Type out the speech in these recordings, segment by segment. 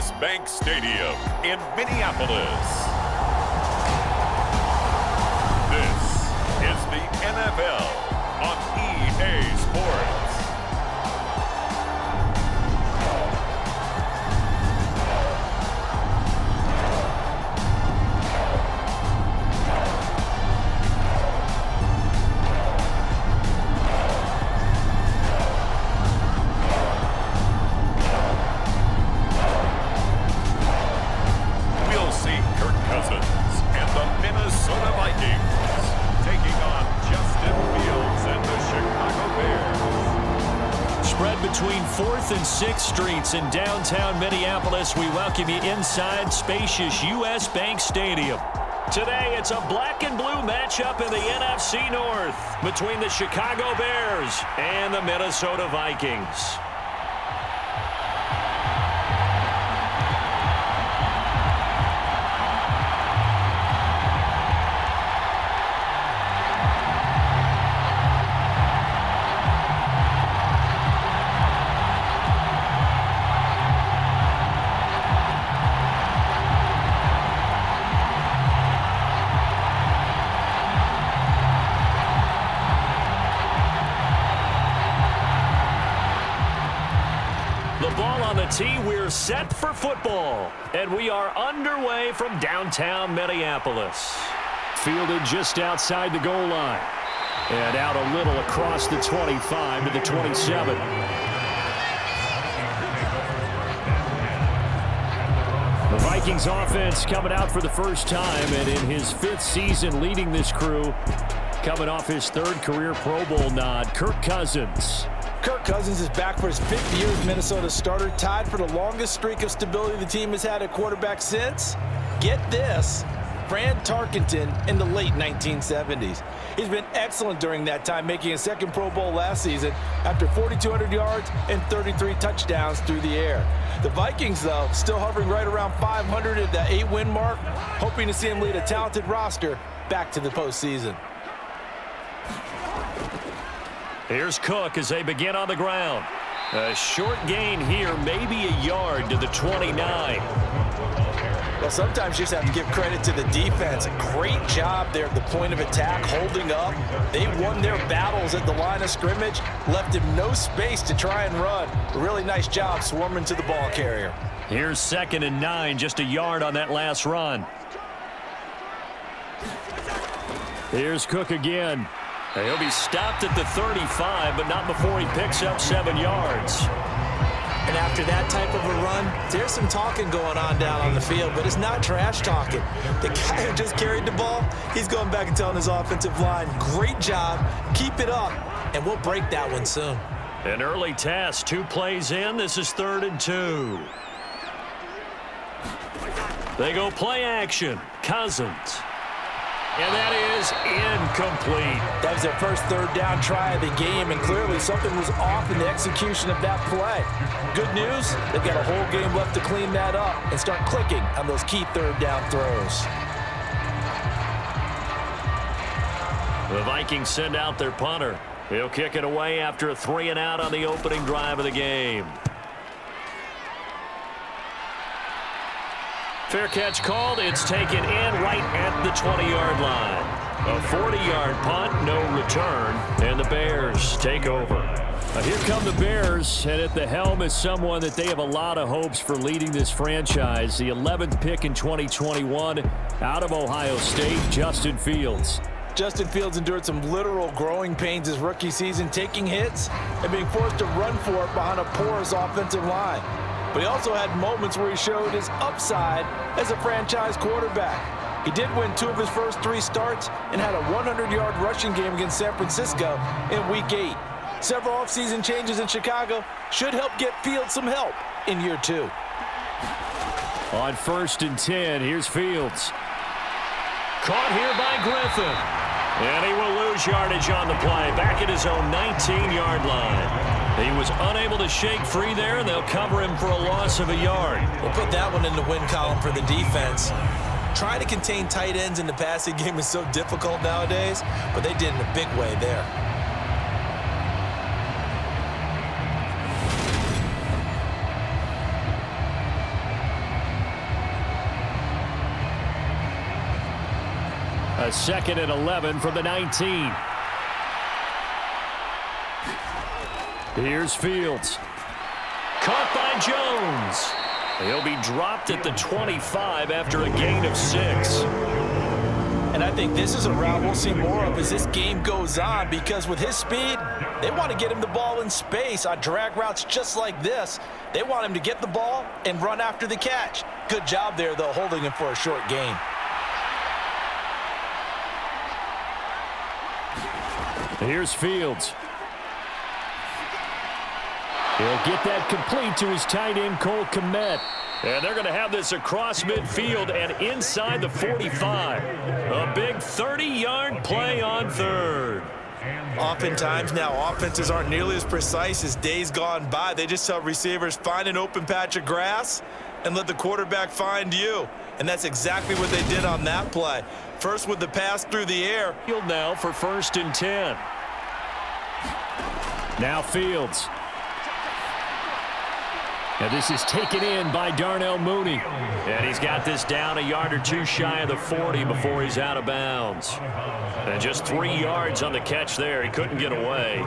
U.S. Bank Stadium in Minneapolis. This is the NFL on EA Sports. Between 4th and 6th Streets in downtown Minneapolis, we welcome you inside spacious U.S. Bank Stadium. Today, it's a black and blue matchup in the NFC North between the Chicago Bears and the Minnesota Vikings. Tee, we're set for football, and we are underway from downtown Minneapolis. Fielded just outside the goal line, and out a little across the 25 to the 27. The Vikings offense coming out for the first time, and in his 5th season leading this crew, coming off his 3rd career Pro Bowl nod, Kirk Cousins. Kirk Cousins is back for his 5th year as Minnesota's starter, tied for the longest streak of stability the team has had at quarterback since, get this, Fran Tarkenton in the late 1970s. He's been excellent during that time, making a 2nd Pro Bowl last season after 4,200 yards and 33 touchdowns through the air. The Vikings, though, still hovering right around 500 at the 8-win mark, hoping to see him lead a talented roster back to the postseason. Here's Cook as they begin on the ground. A short gain here, maybe a yard to the 29. Well, sometimes you just have to give credit to the defense. A great job there at the point of attack, holding up. They won their battles at the line of scrimmage, left him no space to try and run. A really nice job swarming to the ball carrier. Here's 2nd and 9, just a yard on that last run. Here's Cook again. He'll be stopped at the 35, but not before he picks up 7 yards. And after that type of a run, there's some talking going on down on the field, but it's not trash talking. The guy who just carried the ball, he's going back and telling his offensive line, great job, keep it up, and we'll break that one soon. An early test, 2 plays in, this is 3rd and 2. They go play action, Cousins. And that is incomplete. That was their first 3rd down try of the game, and clearly something was off in the execution of that play. Good news, they've got a whole game left to clean that up and start clicking on those key 3rd down throws. The Vikings send out their punter. He'll kick it away after a 3 and out on the opening drive of the game. Fair catch called. It's taken in right at the 20-yard line. A 40-yard punt, no return, and the Bears take over. Here come the Bears, and at the helm is someone that they have a lot of hopes for leading this franchise. The 11th pick in 2021 out of Ohio State, Justin Fields. Justin Fields endured some literal growing pains his rookie season, taking hits and being forced to run for it behind a porous offensive line. But he also had moments where he showed his upside as a franchise quarterback. He did win 2 of his first 3 starts and had a 100-yard rushing game against San Francisco in Week 8. Several offseason changes in Chicago should help get Fields some help in year 2. On 1st and 10, here's Fields. Caught here by Griffin. And he will lose yardage on the play, back at his own 19-yard line. He was unable to shake free there, and they'll cover him for a loss of a yard. We'll put that one in the win column for the defense. Trying to contain tight ends in the passing game is so difficult nowadays, but they did in a big way there. 2nd and 11 from the 19. Here's Fields. Caught by Jones. He'll be dropped at the 25 after a gain of 6. And I think this is a route we'll see more of as this game goes on, because with his speed, they want to get him the ball in space on drag routes just like this. They want him to get the ball and run after the catch. Good job there, though, holding him for a short gain. Here's Fields. He'll get that complete to his tight end, Cole Kmet. And they're going to have this across midfield and inside the 45. A big 30-yard play on third. Oftentimes now, offenses aren't nearly as precise as days gone by. They just tell receivers, find an open patch of grass and let the quarterback find you. And that's exactly what they did on that play. First with the pass through the air. Field now for 1st and 10. Now Fields. And this is taken in by Darnell Mooney. And he's got this down a yard or two shy of the 40 before he's out of bounds. And just 3 yards on the catch there. He couldn't get away.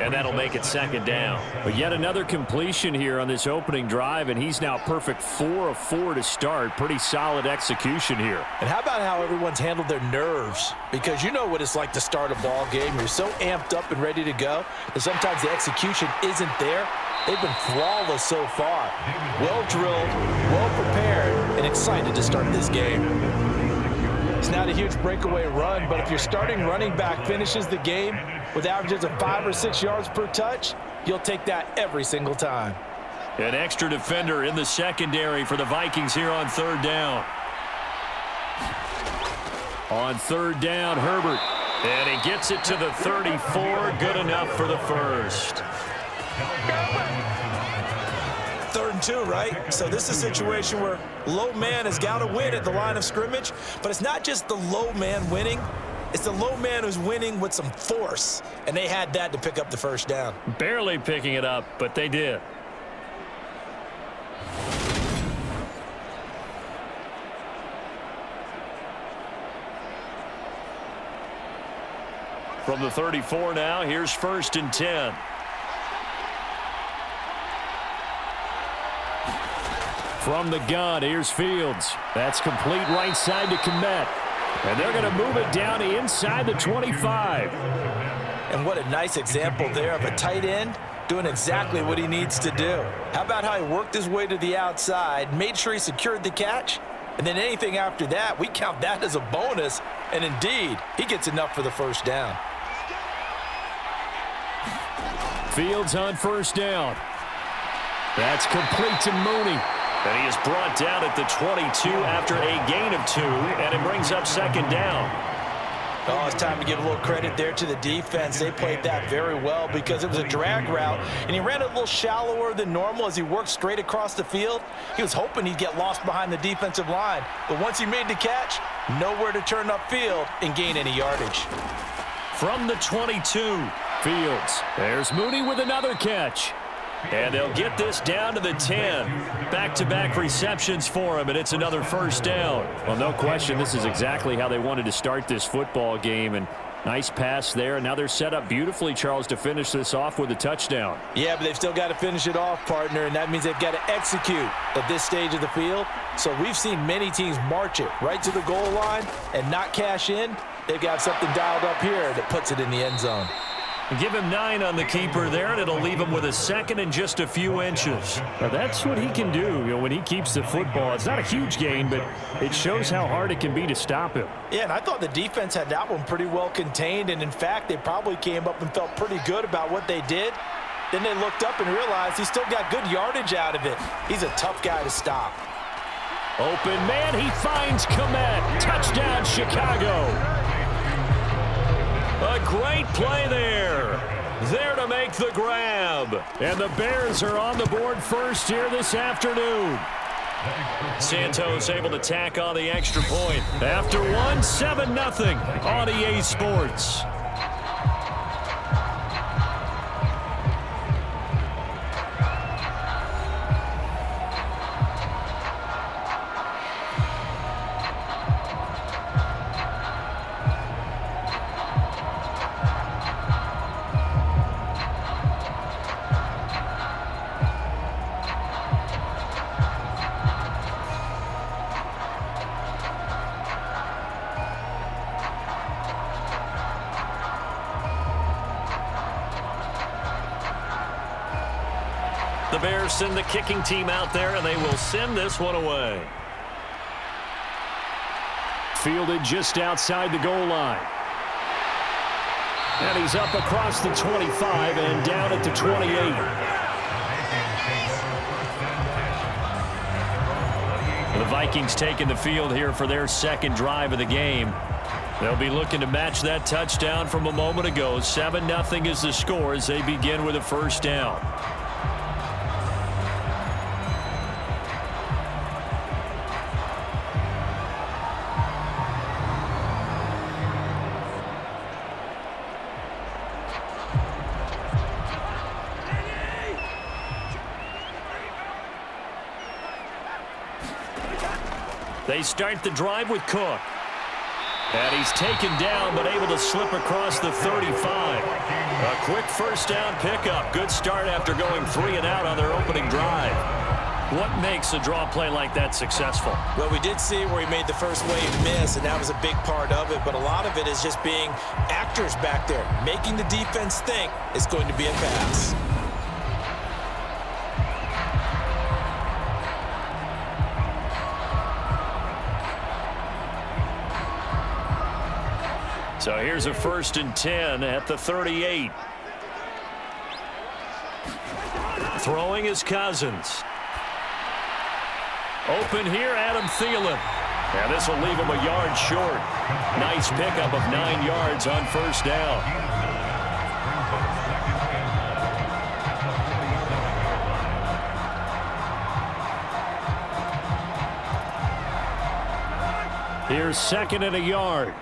And that'll make it 2nd down. But yet another completion here on this opening drive, and he's now perfect 4 of 4 to start. Pretty solid execution here. And how about how everyone's handled their nerves? Because you know what it's like to start a ball game. You're so amped up and ready to go, and sometimes the execution isn't there. They've been flawless so far. Well drilled, well prepared, and excited to start this game. It's not a huge breakaway run, but if your starting running back finishes the game with averages of 5 or 6 yards per touch, you'll take that every single time. An extra defender in the secondary for the Vikings here on 3rd down. On 3rd down, Herbert. And he gets it to the 34. Good enough for the first. 3rd and 2, right? So this is a situation where low man has got to win at the line of scrimmage, but it's not just the low man winning. It's the low man who's winning with some force, and they had that to pick up the 1st down. Barely picking it up, but they did. From the 34 now, here's 1st and 10. From the gun, here's Fields. That's complete right side to Kmet. And they're going to move it down to inside the 25. And what a nice example there of a tight end doing exactly what he needs to do. How about how he worked his way to the outside, made sure he secured the catch, and then anything after that, we count that as a bonus. And indeed, he gets enough for the 1st down. Fields on 1st down. That's complete to Mooney. And he is brought down at the 22 after a gain of 2, and it brings up 2nd down. Oh, it's time to give a little credit there to the defense. They played that very well because it was a drag route, and he ran a little shallower than normal as he worked straight across the field. He was hoping he'd get lost behind the defensive line, but once he made the catch, nowhere to turn upfield and gain any yardage. From the 22, Fields. There's Mooney with another catch. And they'll get this down to the 10. Back-to-back receptions for him, and it's another 1st down. Well, no question, this is exactly how they wanted to start this football game. And nice pass there. And now they're set up beautifully, Charles, to finish this off with a touchdown. Yeah, but they've still got to finish it off, partner, and that means they've got to execute at this stage of the field. So we've seen many teams march it right to the goal line and not cash in. They've got something dialed up here that puts it in the end zone. Give him 9 on the keeper there, and it'll leave him with a 2nd and just a few inches. Now, that's what he can do, when he keeps the football. It's not a huge gain, but it shows how hard it can be to stop him. Yeah, and I thought the defense had that one pretty well contained, and in fact, they probably came up and felt pretty good about what they did. Then they looked up and realized he still got good yardage out of it. He's a tough guy to stop. Open man, he finds Kmet. Touchdown, Chicago. A great play there. There to make the grab. And the Bears are on the board first here this afternoon. Santos able to tack on the extra point. After one, 7-0 on EA Sports. The Bears send the kicking team out there, and they will send this one away. Fielded just outside the goal line. And he's up across the 25 and down at the 28. The Vikings taking the field here for their second drive of the game. They'll be looking to match that touchdown from a moment ago. 7-0 is the score as they begin with a first down. They start the drive with Cook. And he's taken down but able to slip across the 35. A quick first down pickup. Good start after going 3 and out on their opening drive. What makes a draw play like that successful? Well, we did see where he made the first wave miss, and that was a big part of it. But a lot of it is just being actors back there, making the defense think it's going to be a pass. So here's a 1st and 10 at the 38. Throwing is Cousins. Open here, Adam Thielen. And this will leave him a yard short. Nice pickup of 9 yards on first down. Here's 2nd and a yard.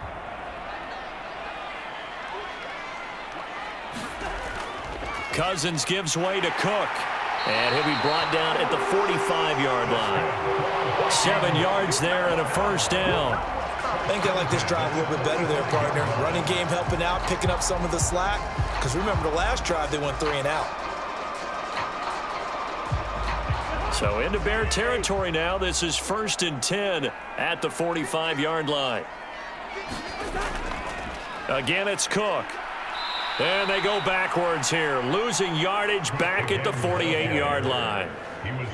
Cousins gives way to Cook. And he'll be brought down at the 45-yard line. 7 yards there and a first down. I think I like this drive a little bit better there, partner. Running game helping out, picking up some of the slack. Because remember the last drive, they went 3 and out. So into Bear territory now. This is 1st and 10 at the 45-yard line. Again, it's Cook. And they go backwards here, losing yardage back at the 48-yard line.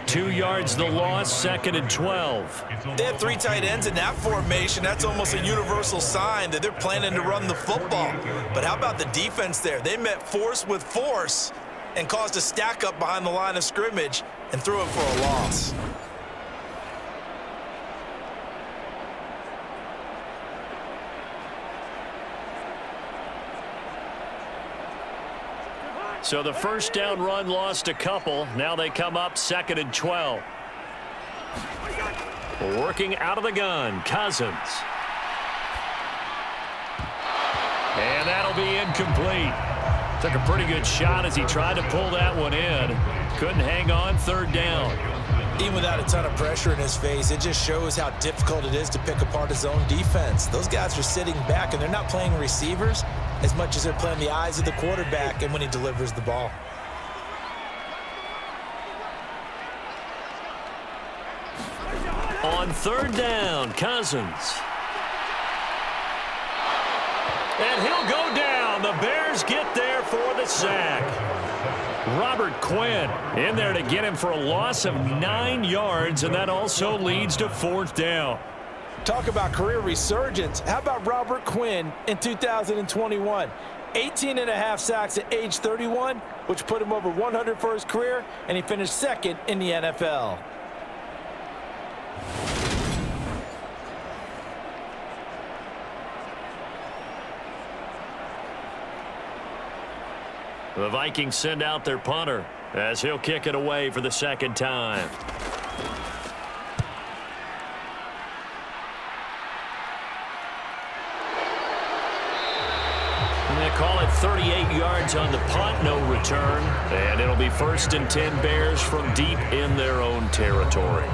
2 yards the loss, 2nd and 12. They have 3 tight ends in that formation. That's almost a universal sign that they're planning to run the football. But how about the defense there? They met force with force and caused a stack up behind the line of scrimmage and threw it for a loss. So the first down run lost a couple. Now they come up 2nd and 12. Working out of the gun, Cousins. And that'll be incomplete. Took a pretty good shot as he tried to pull that one in. Couldn't hang on, 3rd down. Even without a ton of pressure in his face, it just shows how difficult it is to pick apart his own defense. Those guys are sitting back, and they're not playing receivers as much as they're playing the eyes of the quarterback and when he delivers the ball. On 3rd down, Cousins. And he'll go down. The Bears get there for the sack. Robert Quinn in there to get him for a loss of 9 yards, and that also leads to 4th down. Talk about career resurgence. How about Robert Quinn in 2021? 18.5 sacks at age 31, which put him over 100 for his career, and he finished 2nd in the NFL. The Vikings send out their punter as he'll kick it away for the 2nd time. And they call it 38 yards on the punt, no return. And it'll be 1st and 10 Bears from deep in their own territory.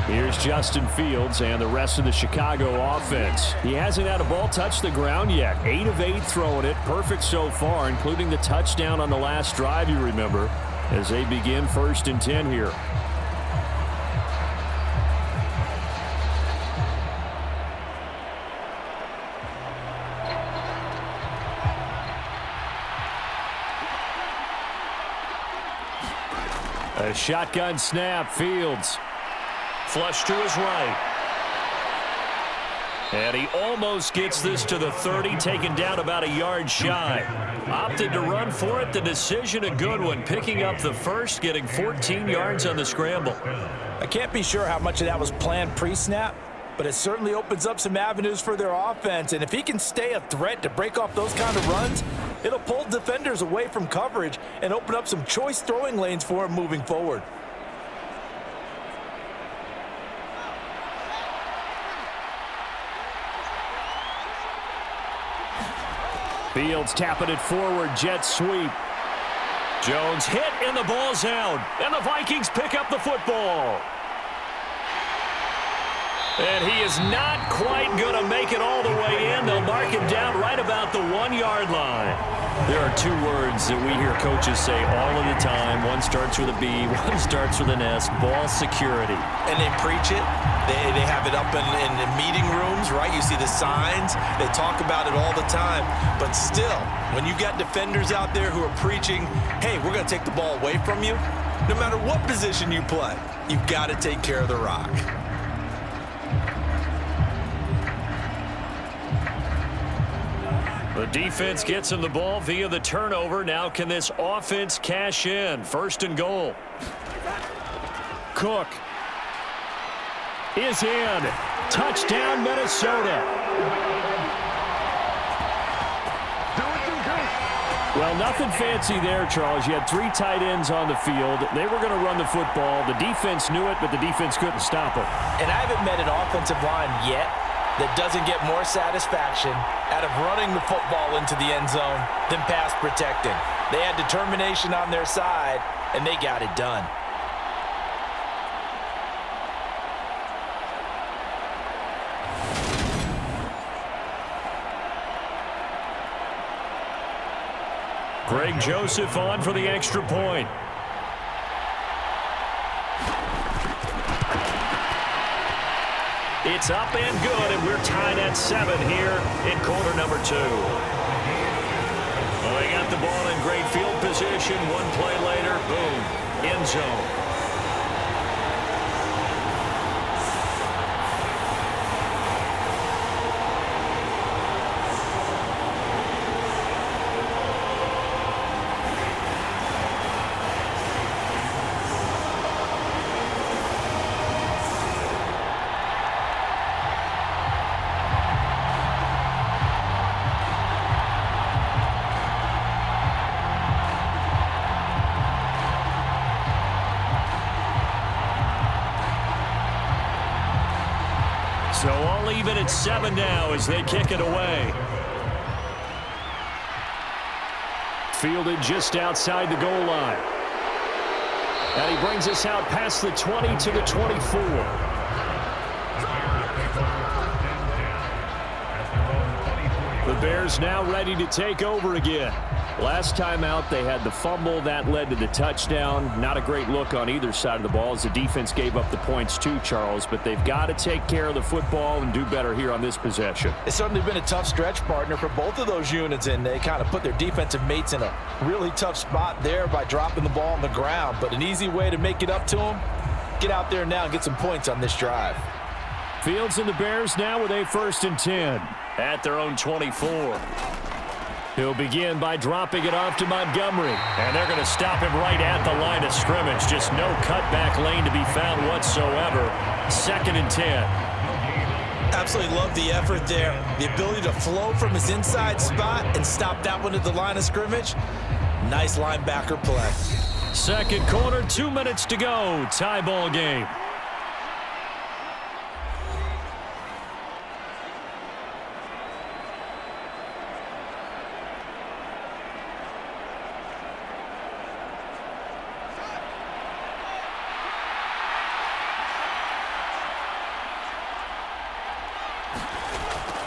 Here's Justin Fields and the rest of the Chicago offense. He hasn't had a ball touch the ground yet. 8 of 8 throwing it. Perfect so far, including the touchdown on the last drive, you remember, as they begin 1st and 10 here. A shotgun snap. Fields. Flush to his right. And he almost gets this to the 30, taken down about a yard shy. Opted to run for it. The decision a good one. Picking up the first, getting 14 yards on the scramble. I can't be sure how much of that was planned pre-snap, but it certainly opens up some avenues for their offense. And if he can stay a threat to break off those kind of runs, it'll pull defenders away from coverage and open up some choice throwing lanes for him moving forward. Fields tapping it forward, jet sweep. Jones hit and the ball's out. And the Vikings pick up the football. And he is not quite going to make it all the way in. They'll mark him down right about the 1-yard line. There are two words that we hear coaches say all of the time. One starts with a B, one starts with an S, ball security. And they preach it. They have it up in the meeting rooms, right? You see the signs. They talk about it all the time. But still, when you got defenders out there who are preaching, hey, we're going to take the ball away from you, no matter what position you play, you've got to take care of the rock. The defense gets him the ball via the turnover. Now can this offense cash in? 1st and goal. Cook is in. Touchdown, Minnesota. Well, nothing fancy there, Charles. You had 3 tight ends on the field. They were going to run the football. The defense knew it, but the defense couldn't stop it. And I haven't met an offensive line yet that doesn't get more satisfaction out of running the football into the end zone than pass protecting. They had determination on their side, and they got it done. Greg Joseph on for the extra point. It's up and good, and we're tied at 7 here in quarter number 2. Well, they got the ball in great field position. One play later, boom, end zone. So all even at 7 now as they kick it away. Fielded just outside the goal line. And he brings us out past the 20 to the 24. The Bears now ready to take over again. Last time out, they had the fumble. That led to the touchdown. Not a great look on either side of the ball as the defense gave up the points too, Charles. But they've got to take care of the football and do better here on this possession. It's certainly been a tough stretch, partner, for both of those units, and they kind of put their defensive mates in a really tough spot there by dropping the ball on the ground. But an easy way to make it up to them, get out there now and get some points on this drive. Fields and the Bears now with a 1st and 10 at their own 24. He'll begin by dropping it off to Montgomery. And they're going to stop him right at the line of scrimmage. Just no cutback lane to be found whatsoever. 2nd and 10. Absolutely love the effort there. The ability to flow from his inside spot and stop that one at the line of scrimmage. Nice linebacker play. 2nd quarter, 2 minutes to go. Tie ball game.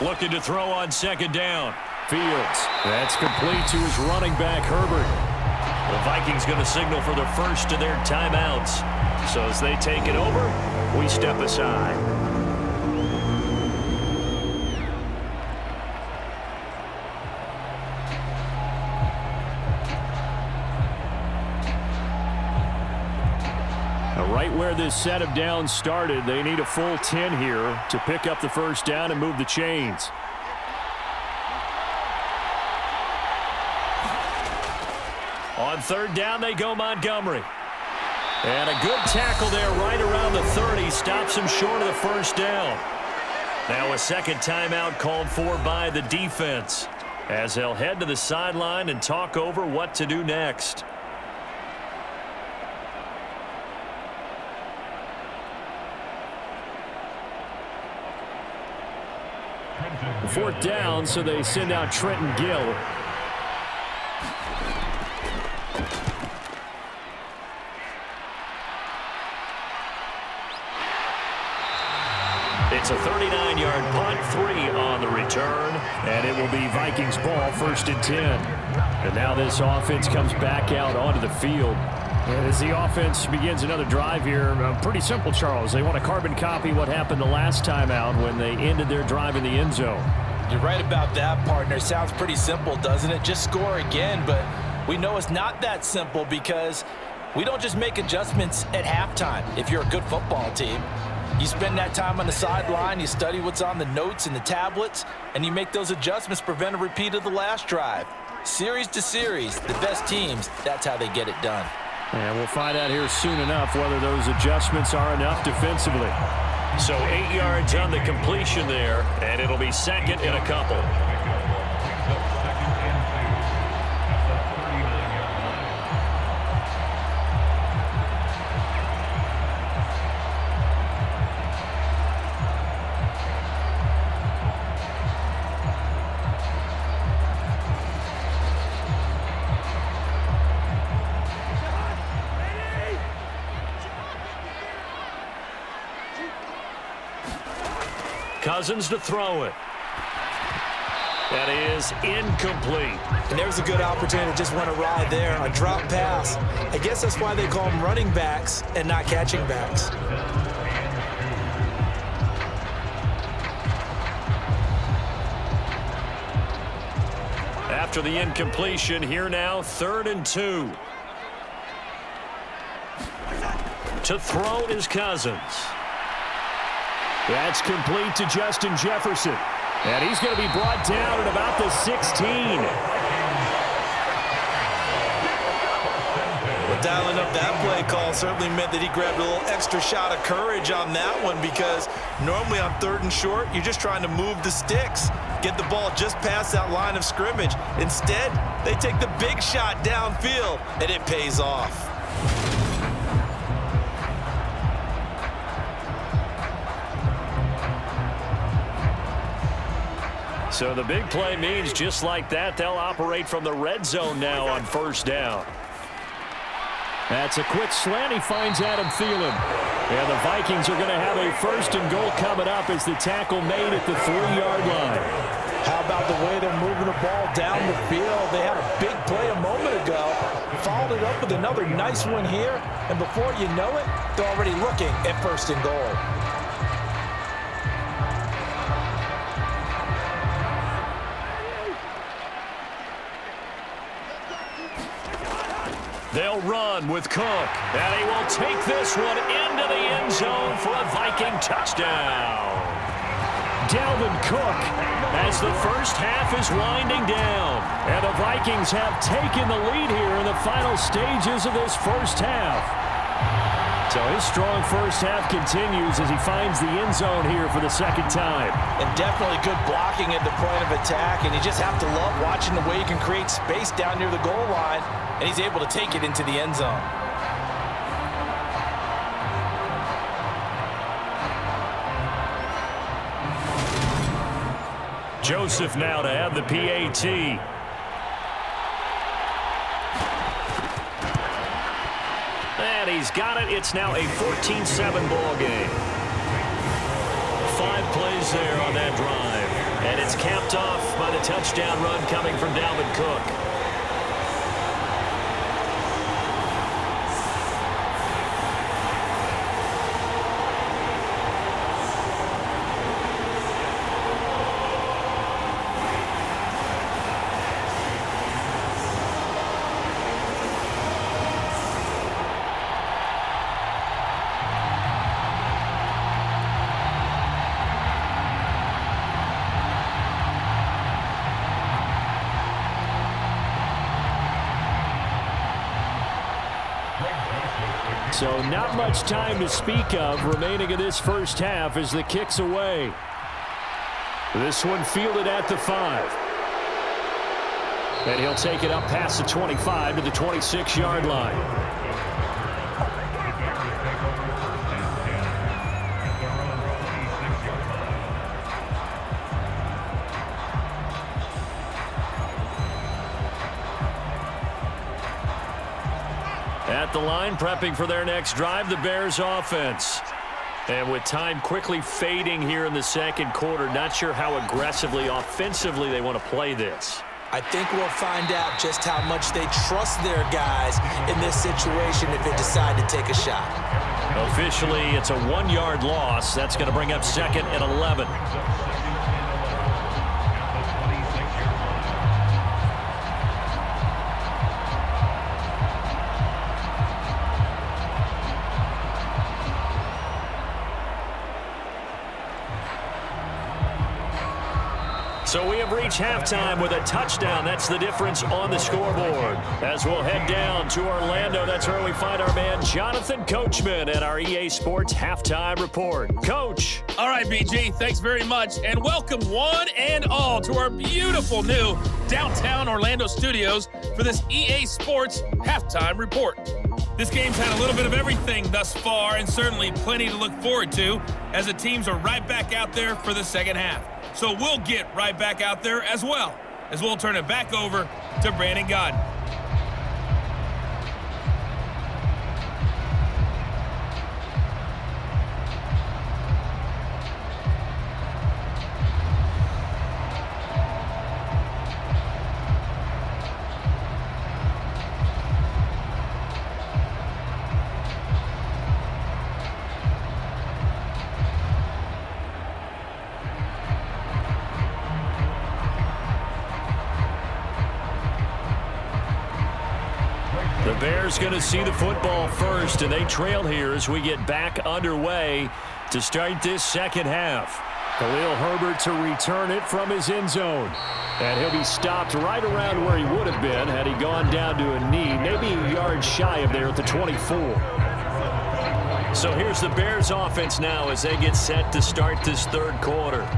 Looking to throw on 2nd down. Fields. That's complete to his running back, Herbert. The Vikings going to signal for the first of their timeouts. So as they take it over, we step aside. Now, right where this set of downs started, they need a full 10 here to pick up the first down and move the chains. On third down, they go Montgomery. And a good tackle there right around the 30. Stops him short of the first down. Now a second timeout called for by the defense, as they'll head to the sideline and talk over what to do next. Fourth down, so they send out Trenton Gill. It's a 39-yard punt, 3 on the return, and it will be Vikings ball, 1st and 10. And now this offense comes back out onto the field. And as the offense begins another drive here, pretty simple, Charles. They want to carbon copy what happened the last time out when they ended their drive in the end zone. You're right about that, partner. Sounds pretty simple, doesn't it? Just score again, but we know it's not that simple because we don't just make adjustments at halftime if you're a good football team. You spend that time on the sideline, you study what's on the notes and the tablets, and you make those adjustments to prevent a repeat of the last drive. Series to series, the best teams, that's how they get it done. And we'll find out here soon enough whether those adjustments are enough defensively. So 8 yards on the completion there, and it'll be second and a couple. Cousins to throw it. That is incomplete. And there's a good opportunity to just want to ride there. A drop pass. I guess that's why they call them running backs and not catching backs. After the incompletion, here now, 3rd and 2. To throw is Cousins. That's complete to Justin Jefferson. And he's going to be brought down at about the 16. Well, dialing up that play call certainly meant that he grabbed a little extra shot of courage on that one, because normally on 3rd and short, you're just trying to move the sticks, get the ball just past that line of scrimmage. Instead, they take the big shot downfield, and it pays off. So the big play means just like that, they'll operate from the red zone now on 1st down. That's a quick slant. He finds Adam Thielen. And the Vikings are going to have a 1st and goal coming up as the tackle made at the 3-yard line. How about the way they're moving the ball down the field? They had a big play a moment ago, followed it up with another nice one here, and before you know it, they're already looking at 1st and goal. They'll run with Cook, and he will take this one into the end zone for a Viking touchdown. Dalvin Cook as the first half is winding down, and the Vikings have taken the lead here in the final stages of this first half. So his strong first half continues as he finds the end zone here for the second time. And definitely good blocking at the point of attack, and you just have to love watching the way he can create space down near the goal line, and he's able to take it into the end zone. Joseph now to have the PAT. And he's got it. It's now a 14-7 ball game. 5 plays there on that drive. And it's capped off by the touchdown run coming from Dalvin Cook. So not much time to speak of remaining in this first half as the kick's away. This one fielded at the 5. And he'll take it up past the 25 to the 26-yard line. At the line, prepping for their next drive, the Bears offense. And with time quickly fading here in the second quarter, not sure how aggressively, offensively they want to play this. I think we'll find out just how much they trust their guys in this situation if they decide to take a shot. Officially, it's a 1-yard loss. That's going to bring up second and 11. So we have reached halftime with a touchdown. That's the difference on the scoreboard. As we'll head down to Orlando, that's where we find our man Jonathan Coachman at our EA Sports Halftime Report. Coach. All right, BG, thanks very much. And welcome one and all to our beautiful new downtown Orlando studios for this EA Sports Halftime Report. This game's had a little bit of everything thus far and certainly plenty to look forward to as the teams are right back out there for the second half. So we'll get right back out there as well as we'll turn it back over to Brandon Godden. The Bears going to see the football first, and they trail here as we get back underway to start this second half. Khalil Herbert to return it from his end zone. And he'll be stopped right around where he would have been had he gone down to a knee, maybe a yard shy of there at the 24. So here's the Bears offense now as they get set to start this third quarter.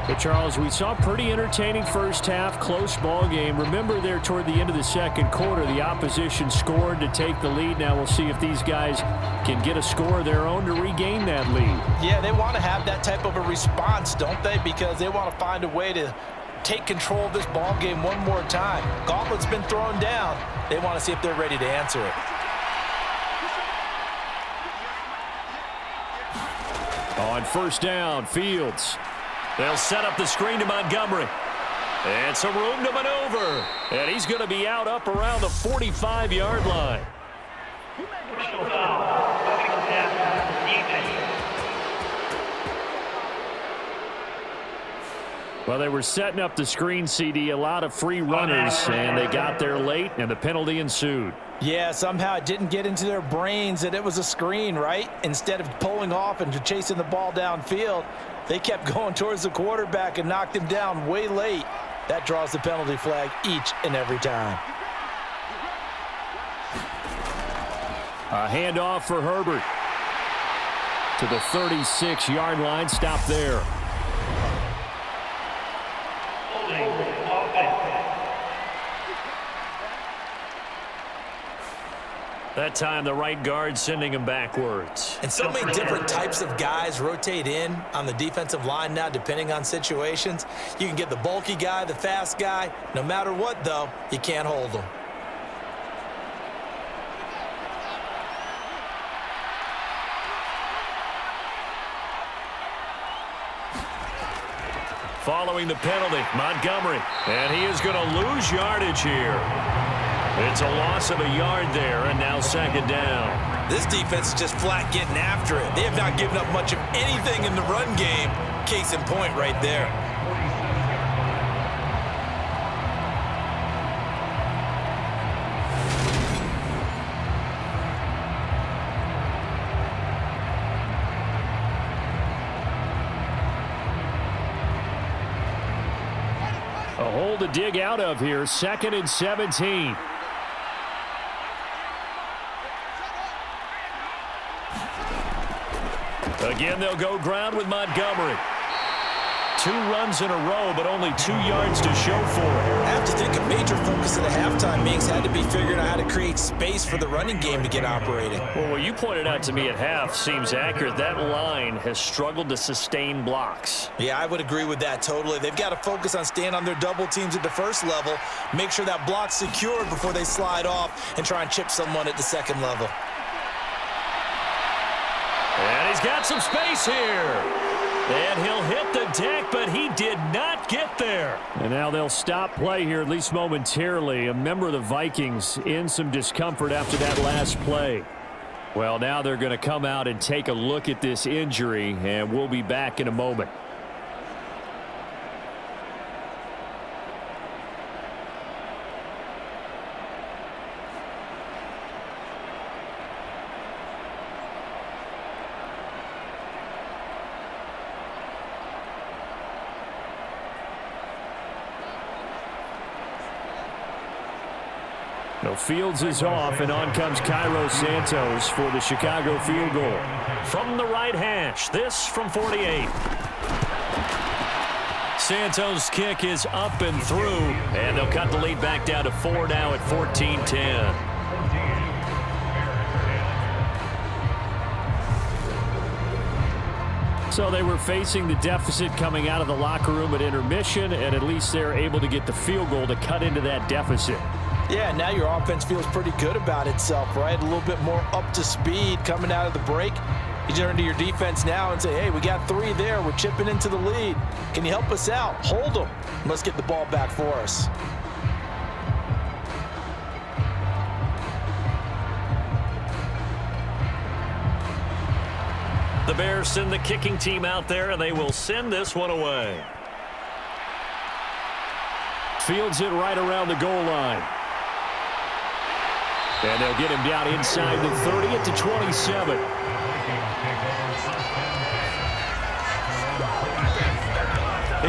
But Charles, we saw a pretty entertaining first half, close ball game. Remember there toward the end of the second quarter, the opposition scored to take the lead. Now we'll see if these guys can get a score of their own to regain that lead. Yeah, they want to have that type of a response, don't they? Because they want to find a way to take control of this ball game one more time. Gauntlet's been thrown down. They want to see if they're ready to answer it. On first down, Fields. They'll set up the screen to Montgomery. And some room to maneuver. And he's going to be out up around the 45-yard line. Well, they were setting up the screen, CD, a lot of free runners, and they got there late, and the penalty ensued. Yeah, somehow it didn't get into their brains that it was a screen, right? Instead of pulling off and chasing the ball downfield, they kept going towards the quarterback and knocked him down way late. That draws the penalty flag each and every time. A handoff for Herbert to the 36-yard line. Stop there. That time, the right guard sending him backwards. And so many different types of guys rotate in on the defensive line now, depending on situations. You can get the bulky guy, the fast guy. No matter what, though, you can't hold them. Following the penalty, Montgomery. And he is going to lose yardage here. It's a loss of a yard there, and now second down. This defense is just flat getting after it. They have not given up much of anything in the run game. Case in point right there. A hole to dig out of here, 2nd and 17. Again, they'll go ground with Montgomery. 2 runs in a row, but only 2 yards to show for it. I have to think a major focus of the halftime meetings had to be figuring out how to create space for the running game to get operating. Well, what you pointed out to me at half seems accurate. That line has struggled to sustain blocks. Yeah, I would agree with that totally. They've got to focus on staying on their double teams at the first level, make sure that block's secured before they slide off and try and chip someone at the second level. And he's got some space here. And he'll hit the deck, but he did not get there. And now they'll stop play here, at least momentarily. A member of the Vikings in some discomfort after that last play. Well, now they're going to come out and take a look at this injury, and we'll be back in a moment. No, Fields is off, and on comes Cairo Santos for the Chicago field goal. From the right hash, this from 48. Santos' kick is up and through, and they'll cut the lead back down to 4 now at 14-10. So they were facing the deficit coming out of the locker room at intermission, and at least they're able to get the field goal to cut into that deficit. Yeah, now your offense feels pretty good about itself, right? A little bit more up to speed coming out of the break. You turn to your defense now and say, hey, we got 3 there. We're chipping into the lead. Can you help us out? Hold them. Let's get the ball back for us. The Bears send the kicking team out there, and they will send this one away. Fields it right around the goal line. And they'll get him down inside the 30 at the 27.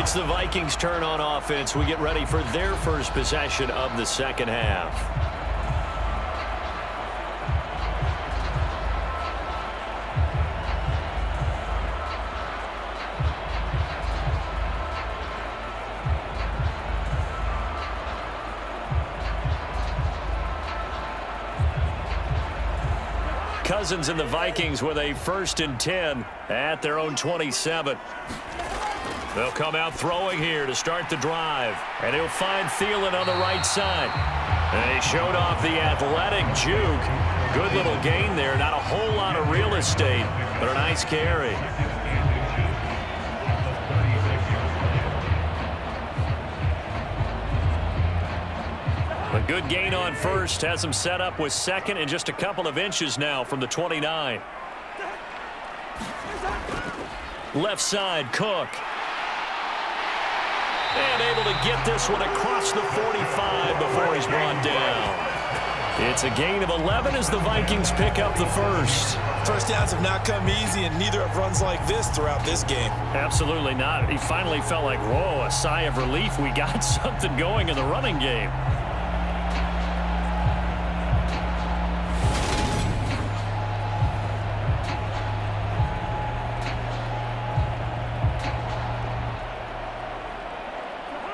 It's the Vikings' turn on offense. We get ready for their first possession of the second half. Cousins and the Vikings with a 1st and 10 at their own 27. They'll come out throwing here to start the drive. And he'll find Thielen on the right side. And he showed off the athletic juke. Good little gain there. Not a whole lot of real estate, but a nice carry. A good gain on first. Has him set up with second and just a couple of inches now from the 29. Left side, Cook. And able to get this one across the 45 before he's brought down. It's a gain of 11 as the Vikings pick up the first. First downs have not come easy, and neither have runs like this throughout this game. Absolutely not. He finally felt like, whoa, a sigh of relief. We got something going in the running game.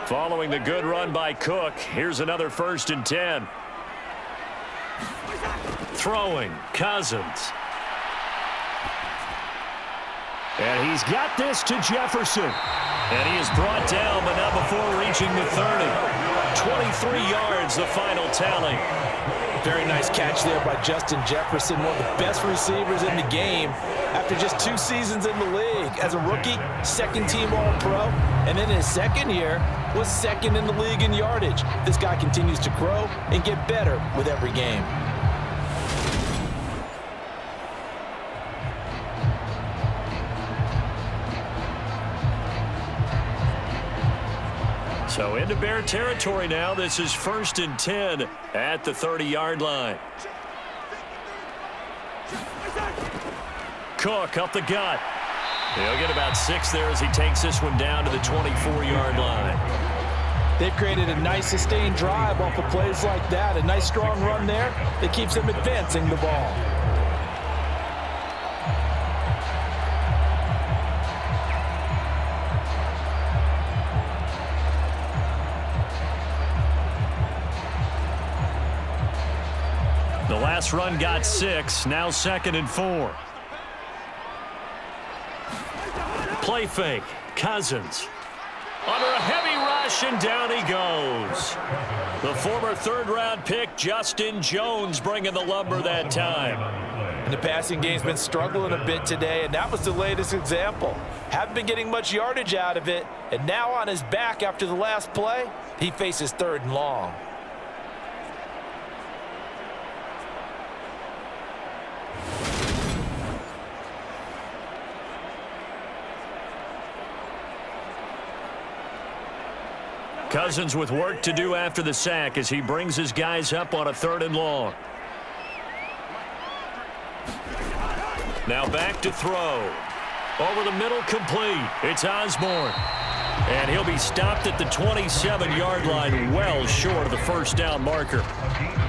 Following the good run by Cook, here's another 1st and 10. Throwing, Cousins. And he's got this to Jefferson. And he is brought down, but not before reaching the 30. 23 yards, the final tally. Very nice catch there by Justin Jefferson, one of the best receivers in the game after just 2 seasons in the league. As a rookie, 2nd-team All-Pro, and then in his 2nd year, was 2nd in the league in yardage. This guy continues to grow and get better with every game. So into Bear territory now. This is 1st and 10 at the 30-yard line. Cook up the gut. He'll get about 6 there as he takes this one down to the 24-yard line. They've created a nice sustained drive off of plays like that. A nice strong run there that keeps them advancing the ball. The last run got 6, now 2nd and 4. Play fake, Cousins. Under a heavy rush, and down he goes. The former third-round pick, Justin Jones, bringing the lumber that time. And the passing game's been struggling a bit today, and that was the latest example. Haven't been getting much yardage out of it, and now on his back after the last play, he faces 3rd and long. Cousins with work to do after the sack as he brings his guys up on a 3rd and long. Now back to throw. Over the middle, complete. It's Osborne. And he'll be stopped at the 27-yard line, well short of the first down marker.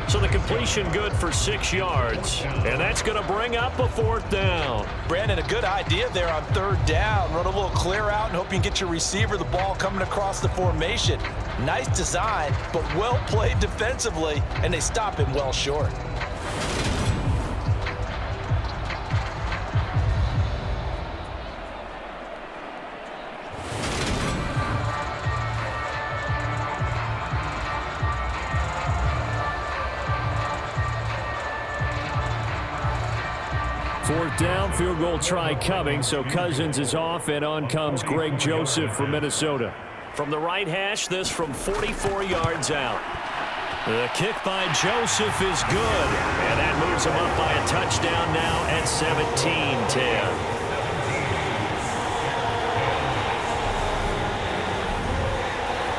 So the completion good for 6 yards, and that's going to bring up a 4th down. Brandon, a good idea there on 3rd down. Run a little clear out and hope you can get your receiver the ball coming across the formation. Nice design, but well played defensively, and they stop him well short. Fourth down, field goal try coming, so Cousins is off, and on comes Greg Joseph from Minnesota. From the right hash, this from 44 yards out. The kick by Joseph is good, and that moves him up by a touchdown now at 17-10.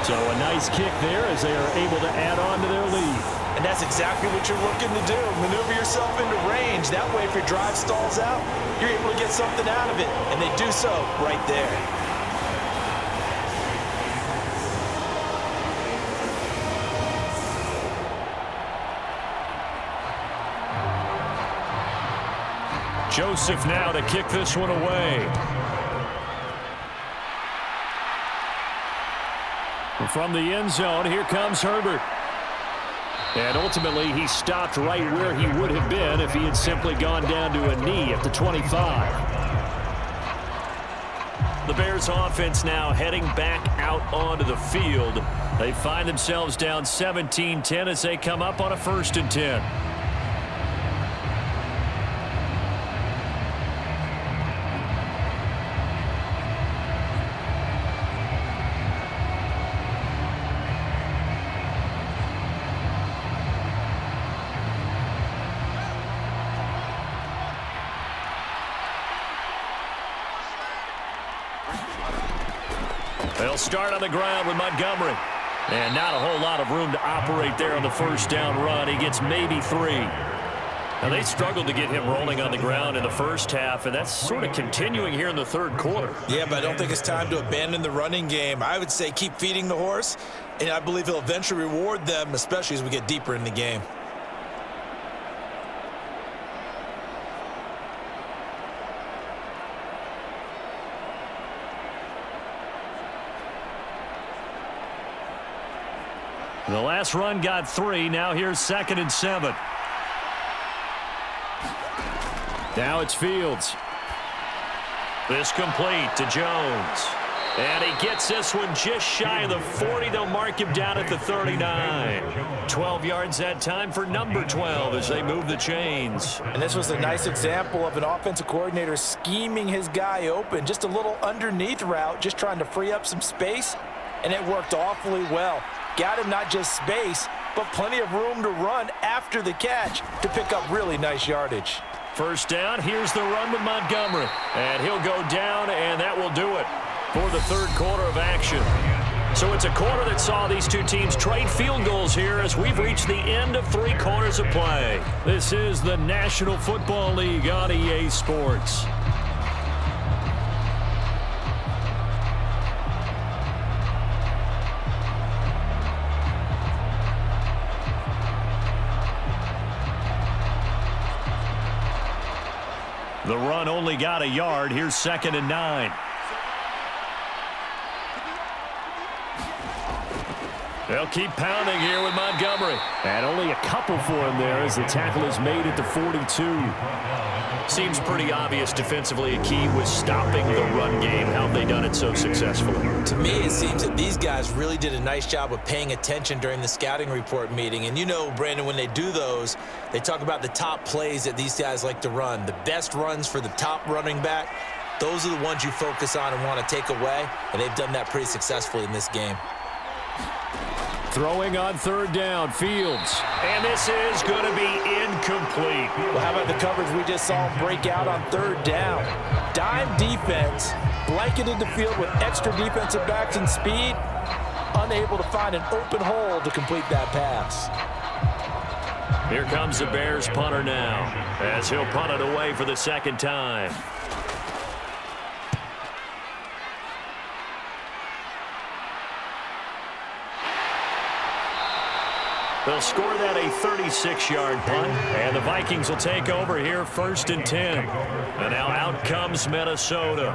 So a nice kick there as they are able to add on to their lead. And that's exactly what you're looking to do. Maneuver yourself into range. That way, if your drive stalls out, you're able to get something out of it. And they do so right there. Joseph now to kick this one away. From the end zone, here comes Herbert. And ultimately, he stopped right where he would have been if he had simply gone down to a knee at the 25. The Bears offense now heading back out onto the field. They find themselves down 17-10 as they come up on a 1st and 10. They'll start on the ground with Montgomery. And not a whole lot of room to operate there on the 1st down run. He gets maybe 3. Now, they struggled to get him rolling on the ground in the first half, and that's sort of continuing here in the 3rd quarter. Yeah, but I don't think it's time to abandon the running game. I would say keep feeding the horse, and I believe he'll eventually reward them, especially as we get deeper in the game. The last run got 3. Now here's 2nd and 7. Now it's Fields. This complete to Jones. And he gets this one just shy of the 40. They'll mark him down at the 39. 12 yards that time for number 12 as they move the chains. And this was a nice example of an offensive coordinator scheming his guy open. Just a little underneath route, just trying to free up some space. And it worked awfully well. Got him not just space, but plenty of room to run after the catch to pick up really nice yardage. 1st down, here's the run with Montgomery. And he'll go down, and that will do it for the 3rd quarter of action. So it's a quarter that saw these two teams trade field goals here as we've reached the end of 3 quarters of play. This is the National Football League on EA Sports. The run only got a yard. Here's 2nd and 9. They'll keep pounding here with Montgomery. And only a couple for him there as the tackle is made at the 42. Seems pretty obvious defensively a key was stopping the run game. How have they done it so successfully? To me, it seems that these guys really did a nice job of paying attention during the scouting report meeting. And you know, Brandon, when they do those, they talk about the top plays that these guys like to run. The best runs for the top running back, those are the ones you focus on and want to take away. And they've done that pretty successfully in this game. Throwing on third down, Fields. And this is going to be incomplete. Well, how about the coverage we just saw him break out on third down? Dime defense, blanketed the field with extra defensive backs and speed, unable to find an open hole to complete that pass. Here comes the Bears punter now, as he'll punt it away for the second time. They'll score that a 36-yard punt, and the Vikings will take over here 1st and 10. And now out comes Minnesota.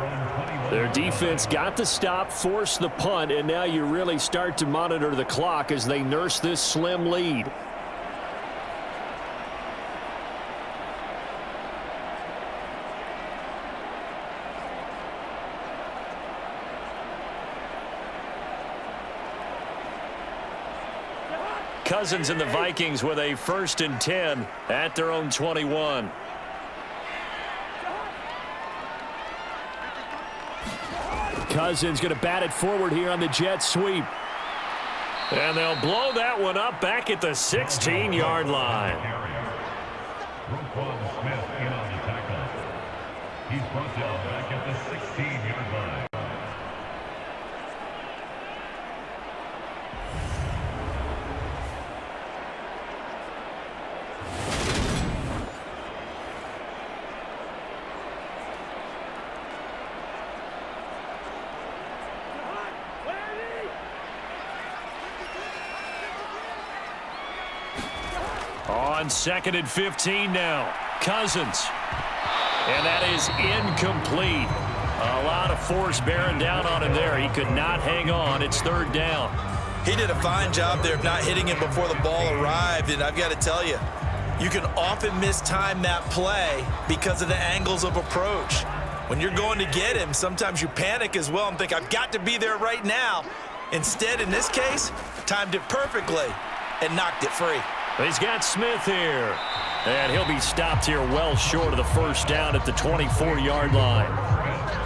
Their defense got the stop, forced the punt, and now you really start to monitor the clock as they nurse this slim lead. Cousins and the Vikings with a 1st and 10 at their own 21. Cousins going to bat it forward here on the jet sweep. And they'll blow that one up back at the 16-yard line. He's brought down back at the 16-yard line. On 2nd and 15 now. Cousins. And that is incomplete. A lot of force bearing down on him there. He could not hang on. It's 3rd down. He did a fine job there of not hitting him before the ball arrived. And I've got to tell you, you can often mistime that play because of the angles of approach. When you're going to get him, sometimes you panic as well and think, I've got to be there right now. Instead, in this case, timed it perfectly and knocked it free. He's got Smith here. And he'll be stopped here well short of the 1st down at the 24-yard line.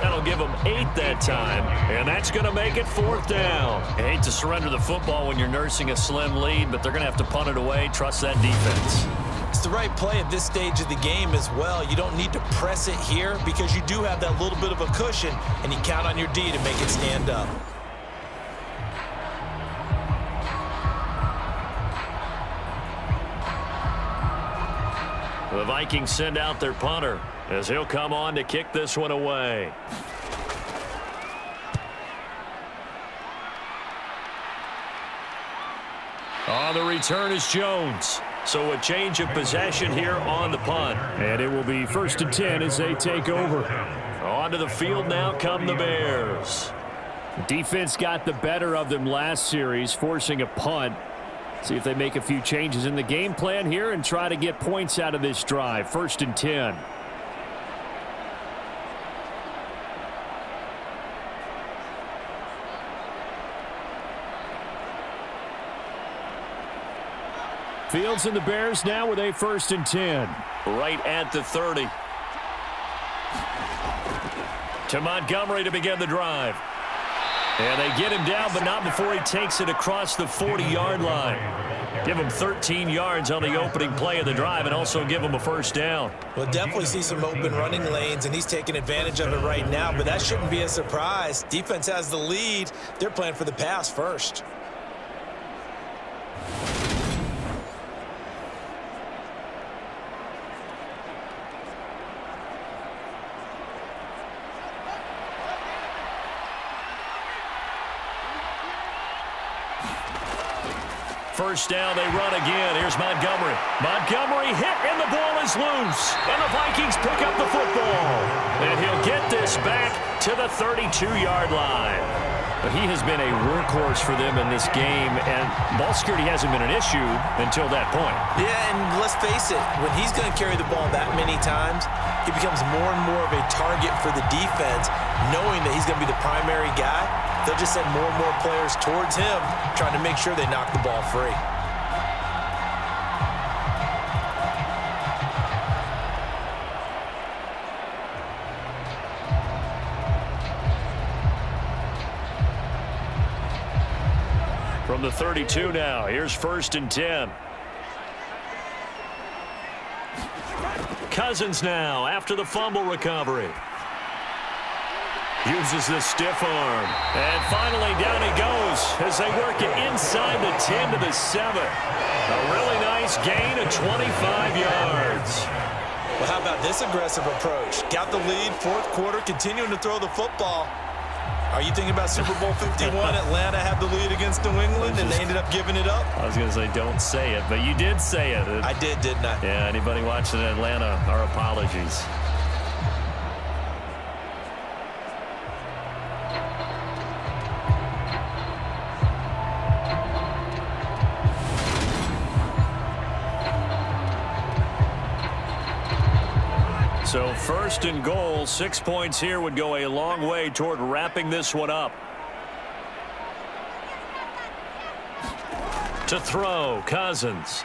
That'll give him 8 that time, and that's going to make it 4th down. You hate to surrender the football when you're nursing a slim lead, but they're going to have to punt it away. Trust that defense. It's the right play at this stage of the game as well. You don't need to press it here because you do have that little bit of a cushion, and you count on your D to make it stand up. The Vikings send out their punter as he'll come on to kick this one away. On the return is Jones. So a change of possession here on the punt. And it will be 1st and 10 as they take over. Onto the field now come the Bears. Defense got the better of them last series, forcing a punt. See if they make a few changes in the game plan here and try to get points out of this drive. 1st and 10. Fields and the Bears now with a 1st and 10. Right at the 30. To Montgomery to begin the drive. And they get him down, but not before he takes it across the 40-yard line. Give him 13 yards on the opening play of the drive and also give him a 1st down. We'll definitely see some open running lanes, and he's taking advantage of it right now, but that shouldn't be a surprise. Defense has the lead. They're playing for the pass first. First down, they run again. Here's Montgomery. Montgomery hit, and the ball is loose. And the Vikings pick up the football. And he'll get this back to the 32-yard line. But he has been a workhorse for them in this game, and ball security hasn't been an issue until that point. Yeah, and let's face it, when he's going to carry the ball that many times, he becomes more and more of a target for the defense, knowing that he's going to be the primary guy. They'll just send more and more players towards him, trying to make sure they knock the ball free. From the 32 now, here's 1st and 10. Cousins now after the fumble recovery. Uses the stiff arm. And finally down he goes as they work it inside the 10 to the 7. A really nice gain of 25 yards. Well, how about this aggressive approach? Got the lead, 4th quarter, continuing to throw the football. Are you thinking about Super Bowl 51? Atlanta had the lead against New England, and they ended up giving it up? I was going to say don't say it, but you did say it. I did, didn't I? Yeah, anybody watching Atlanta, our apologies. So 1st and goal, 6 points here would go a long way toward wrapping this one up. To throw, Cousins.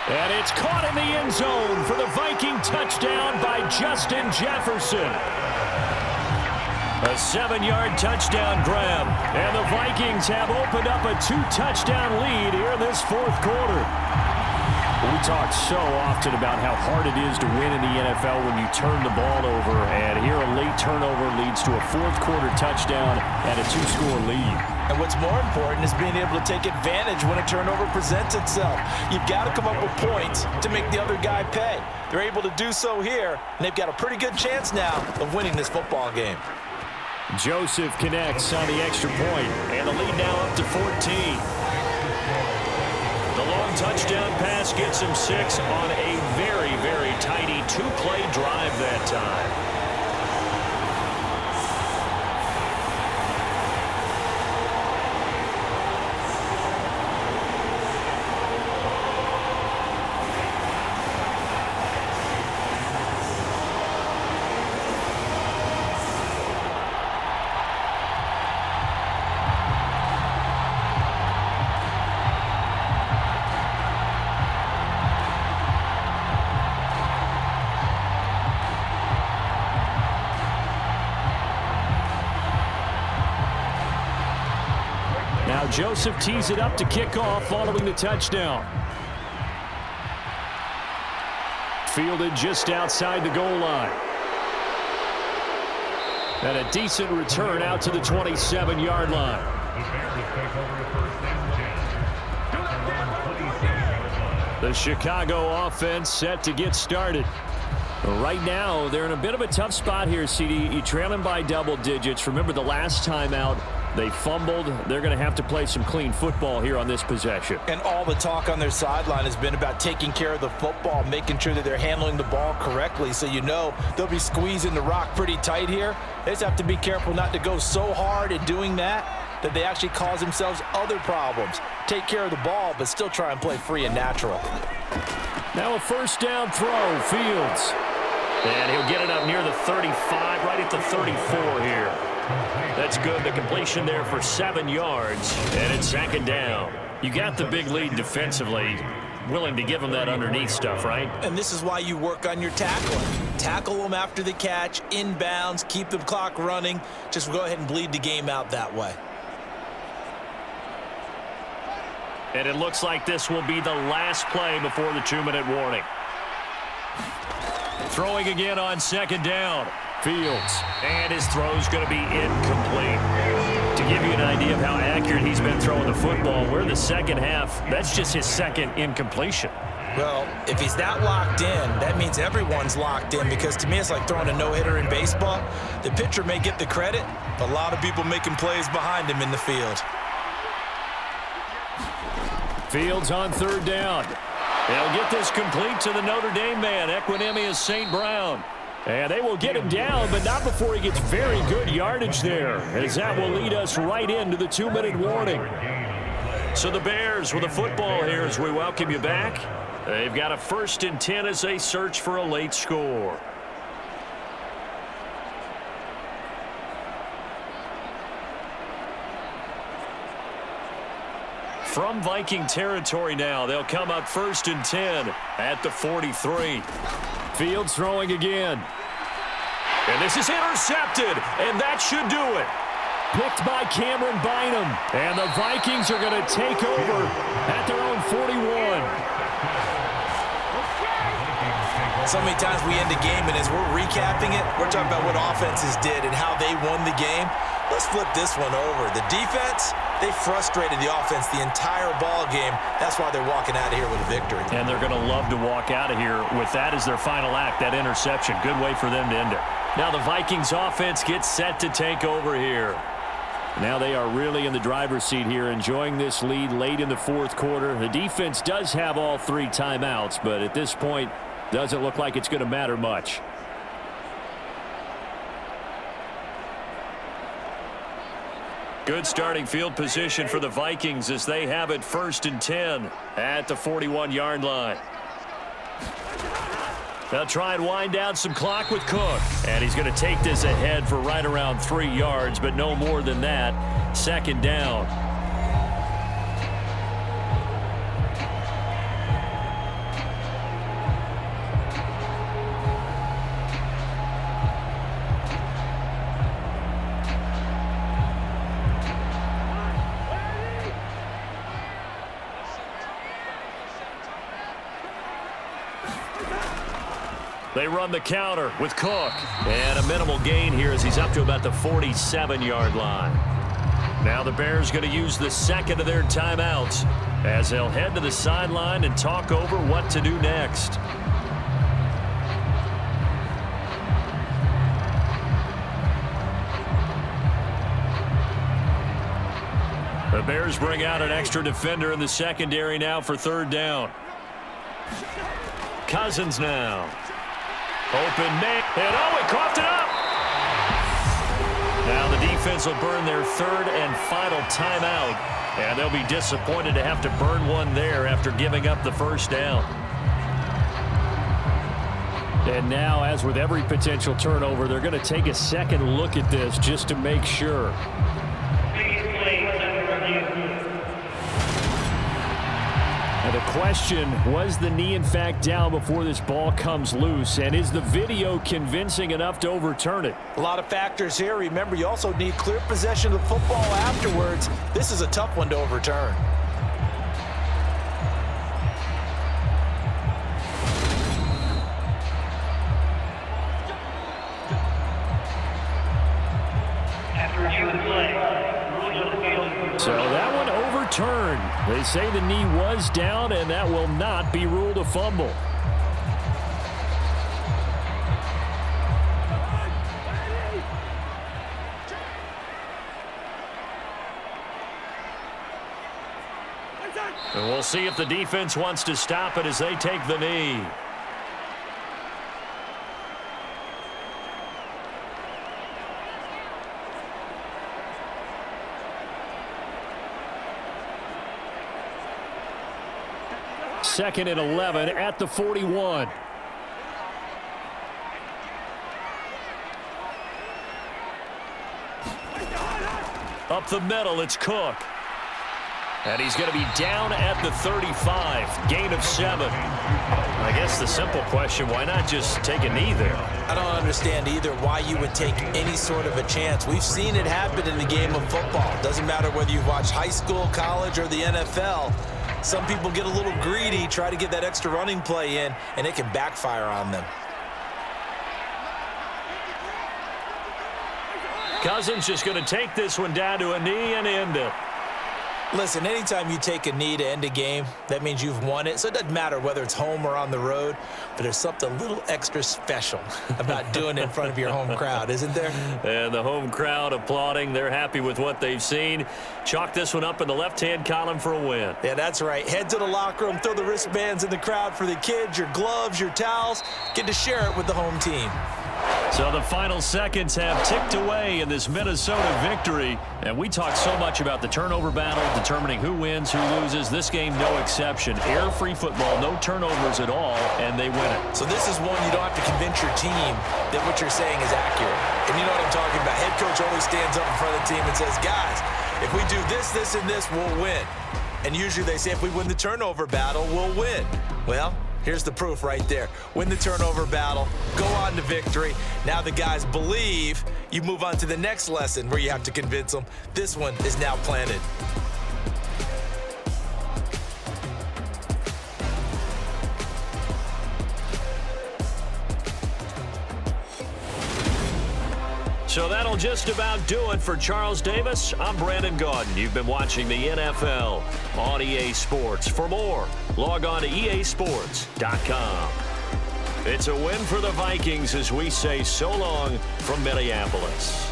And it's caught in the end zone for the Viking touchdown by Justin Jefferson. A 7-yard touchdown grab. And the Vikings have opened up a 2-touchdown lead here in this 4th quarter. We talk so often about how hard it is to win in the NFL when you turn the ball over, and here a late turnover leads to a 4th quarter touchdown and a 2-score lead. And what's more important is being able to take advantage when a turnover presents itself. You've got to come up with points to make the other guy pay. They're able to do so here, and they've got a pretty good chance now of winning this football game. Joseph connects on the extra point, and the lead now up to 14. The long touchdown pass gets him 6 on a very, very tidy 2-play drive that time. Now Joseph tees it up to kick off following the touchdown. Fielded just outside the goal line. And a decent return out to the 27-yard line. The Chicago offense set to get started. Right now, they're in a bit of a tough spot here, CD. You're trailing by double digits. Remember the last time out, they fumbled. They're going to have to play some clean football here on this possession. And all the talk on their sideline has been about taking care of the football, making sure that they're handling the ball correctly. So you know they'll be squeezing the rock pretty tight here. They just have to be careful not to go so hard at doing that they actually cause themselves other problems. Take care of the ball, but still try and play free and natural. Now a 1st down throw, Fields. And he'll get it up near the 35, right at the 34 here. That's good. The completion there for 7 yards, and it's 2nd down. You got the big lead defensively. Willing to give them that underneath stuff, right? And this is why you work on your tackling. Tackle them after the catch, inbounds, keep the clock running. Just go ahead and bleed the game out that way. And it looks like this will be the last play before the 2-minute warning. Throwing again on 2nd down. Fields. And his throw's going to be incomplete. To give you an idea of how accurate he's been throwing the football, we're in the second half. That's just his 2nd incompletion. Well, if he's that locked in, that means everyone's locked in, because to me it's like throwing a no-hitter in baseball. The pitcher may get the credit, but a lot of people making plays behind him in the field. Fields on 3rd down. They'll get this complete to the Notre Dame man, Equinemius St. Brown. And they will get him down, but not before he gets very good yardage there, as that will lead us right into the 2-minute warning. So the Bears with the football here as we welcome you back. They've got a 1st and 10 as they search for a late score. From Viking territory now, they'll come up 1st and 10 at the 43. Fields throwing again. And this is intercepted, and that should do it. Picked by Cameron Bynum, and the Vikings are going to take over at their own 41. So many times we end a game, and as we're recapping it, we're talking about what offenses did and how they won the game. Let's flip this one over. The defense, they frustrated the offense the entire ball game. That's why they're walking out of here with a victory. And they're going to love to walk out of here with that as their final act, that interception. Good way for them to end it. Now the Vikings offense gets set to take over here. Now they are really in the driver's seat here, enjoying this lead late in the 4th quarter. The defense does have all 3 timeouts, but at this point, doesn't look like it's going to matter much. Good starting field position for the Vikings as they have it 1st and 10 at the 41-yard line. They'll try and wind down some clock with Cook. And he's going to take this ahead for right around 3 yards, but no more than that. 2nd down. They run the counter with Cook. And a minimal gain here as he's up to about the 47-yard line. Now the Bears going to use the 2nd of their timeouts as they'll head to the sideline and talk over what to do next. The Bears bring out an extra defender in the secondary now for 3rd down. Cousins now. Open man, and he coughed it up. Now the defense will burn their 3rd and final timeout, and they'll be disappointed to have to burn one there after giving up the 1st down. And now, as with every potential turnover, they're going to take a second look at this just to make sure. The question, was the knee in fact down before this ball comes loose, and is the video convincing enough to overturn it? A lot of factors here. Remember, you also need clear possession of the football afterwards. This is a tough one to overturn. So that one overturned. They say the knee was down, and that will not be ruled a fumble. And we'll see if the defense wants to stop it as they take the knee. Second and 11 at the 41. Up the middle, it's Cook. And he's going to be down at the 35. Gain of 7. I guess the simple question, why not just take a knee there? I don't understand either why you would take any sort of a chance. We've seen it happen in the game of football. Doesn't matter whether you've watched high school, college, or the NFL. Some people get a little greedy, try to get that extra running play in, and it can backfire on them. Cousins just going to take this one down to a knee and end it. Listen, anytime you take a knee to end a game, that means you've won it. So it doesn't matter whether it's home or on the road, but there's something a little extra special about doing it in front of your home crowd, isn't there? And the home crowd applauding. They're happy with what they've seen. Chalk this one up in the left-hand column for a win. Yeah, that's right. Head to the locker room, throw the wristbands in the crowd for the kids, your gloves, your towels. Get to share it with the home team. So the final seconds have ticked away in this Minnesota victory. And we talk so much about the turnover battle, determining who wins, who loses. This game, no exception. Air-free football, no turnovers at all, and they win it. So this is one you don't have to convince your team that what you're saying is accurate. And you know what I'm talking about. Head coach always stands up in front of the team and says, guys, if we do this, this, and this, we'll win. And usually they say if we win the turnover battle, we'll win. Well, here's the proof right there. Win the turnover battle, go on to victory. Now the guys believe. You move on to the next lesson where you have to convince them. This one is now planted. So that'll just about do it for Charles Davis. I'm Brandon Gaudin. You've been watching the NFL on EA Sports. For more, log on to easports.com. It's a win for the Vikings as we say so long from Minneapolis.